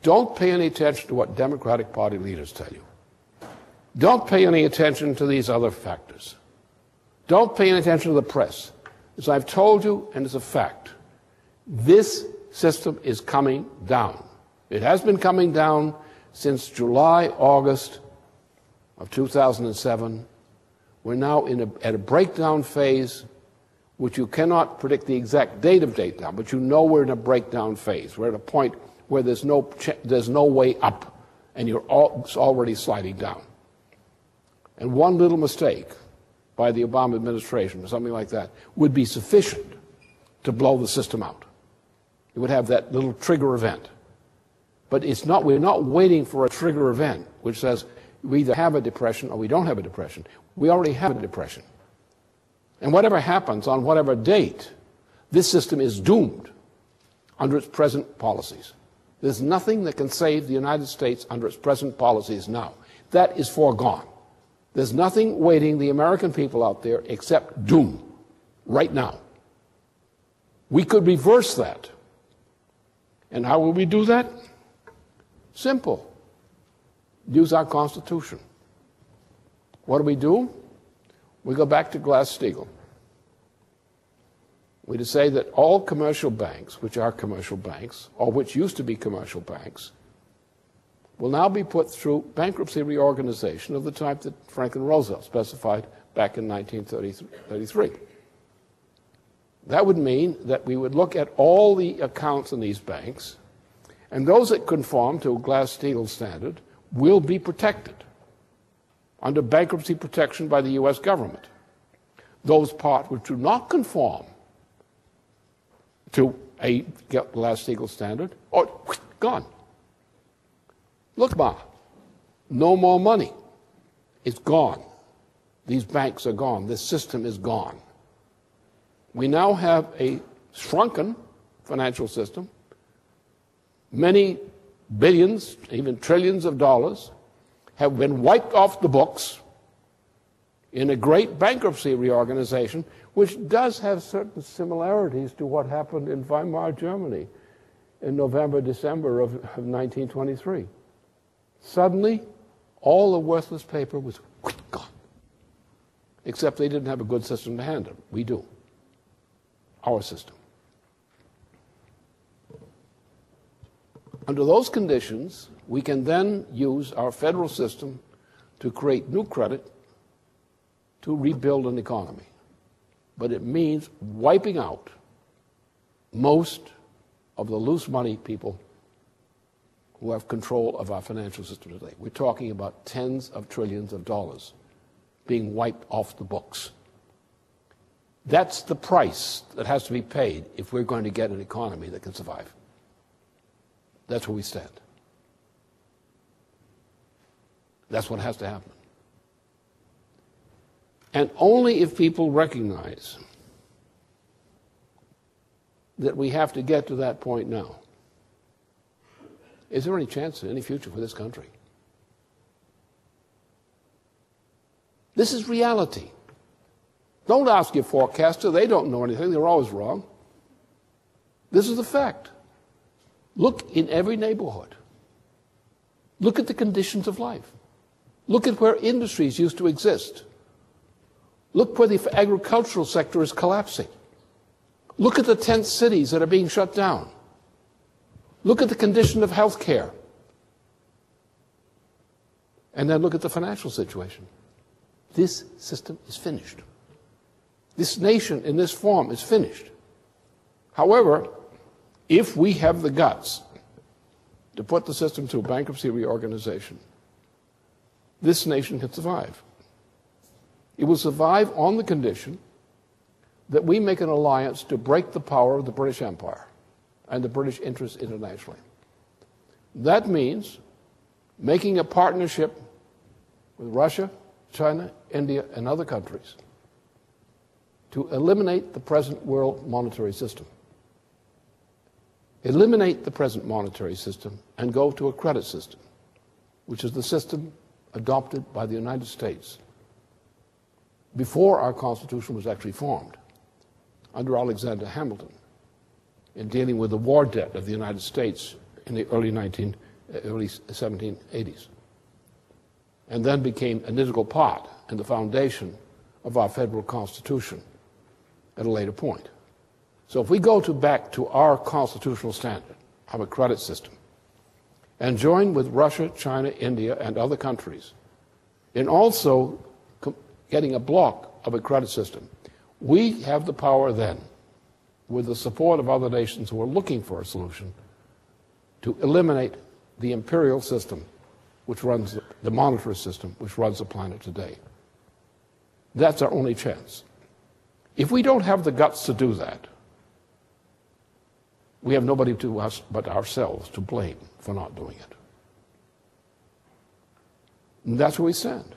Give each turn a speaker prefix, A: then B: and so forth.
A: Don't pay any attention to what Democratic Party leaders tell you. Don't pay any attention to these other factors. Don't pay any attention to the press. As I've told you, and it's a fact, this system is coming down. It has been coming down since July, August of 2007. We're now at a breakdown phase, which you cannot predict the exact date of breakdown, but you know we're in a breakdown phase. We're at a point where there's no way up, and it's already sliding down. And one little mistake by the Obama administration or something like that would be sufficient to blow the system out. It would have that little trigger event. But we're not waiting for a trigger event which says we either have a depression or we don't have a depression. We already have a depression. And whatever happens on whatever date, this system is doomed under its present policies. There's nothing that can save the United States under its present policies now. That is foregone. There's nothing waiting the American people out there except doom right now. We could reverse that. And how will we do that? Simple. Use our Constitution. What do? We go back to Glass-Steagall. We just say that all commercial banks, which are commercial banks, or which used to be commercial banks, will now be put through bankruptcy reorganization of the type that Franklin Roosevelt specified back in 1933. That would mean that we would look at all the accounts in these banks, and those that conform to a Glass-Steagall standard will be protected under bankruptcy protection by the U.S. government. Those parts which do not conform to a Glass-Steagall standard are gone. Look, no more money. It's gone. These banks are gone. This system is gone. We now have a shrunken financial system. Many billions, even trillions of dollars have been wiped off the books in a great bankruptcy reorganization, which does have certain similarities to what happened in Weimar Germany in November, December of 1923. Suddenly, all the worthless paper was gone. Except they didn't have a good system to handle it. We do. Our system. Under those conditions, we can then use our federal system to create new credit to rebuild an economy. But it means wiping out most of the loose money people who have control of our financial system today. We're talking about tens of trillions of dollars being wiped off the books. That's the price that has to be paid if we're going to get an economy that can survive. That's where we stand. That's what has to happen. And only if people recognize that we have to get to that point now is there any chance of any future for this country. This is reality. Don't ask your forecaster. They don't know anything. They're always wrong. This is the fact. Look in every neighborhood. Look at the conditions of life. Look at where industries used to exist. Look where the agricultural sector is collapsing. Look at the tent cities that are being shut down. Look at the condition of health care. And then look at the financial situation. This system is finished. This nation in this form is finished. However, if we have the guts to put the system through bankruptcy reorganization, this nation can survive. It will survive on the condition that we make an alliance to break the power of the British Empire and the British interests internationally. That means making a partnership with Russia, China, India, and other countries to eliminate the present world monetary system. Eliminate the present monetary system and go to a credit system, which is the system adopted by the United States before our Constitution was actually formed, under Alexander Hamilton, in dealing with the war debt of the United States in the early 1920s early 1780s, and then became an integral part in the foundation of our federal Constitution at a later point. So if we go back to our constitutional standard of a credit system and join with Russia, China, India, and other countries in also getting a block of a credit system, we have the power then, with the support of other nations who are looking for a solution, to eliminate the imperial system, which runs the monetarist system, which runs the planet today. That's our only chance. If we don't have the guts to do that, we have nobody to us but ourselves to blame for not doing it. And that's where we stand.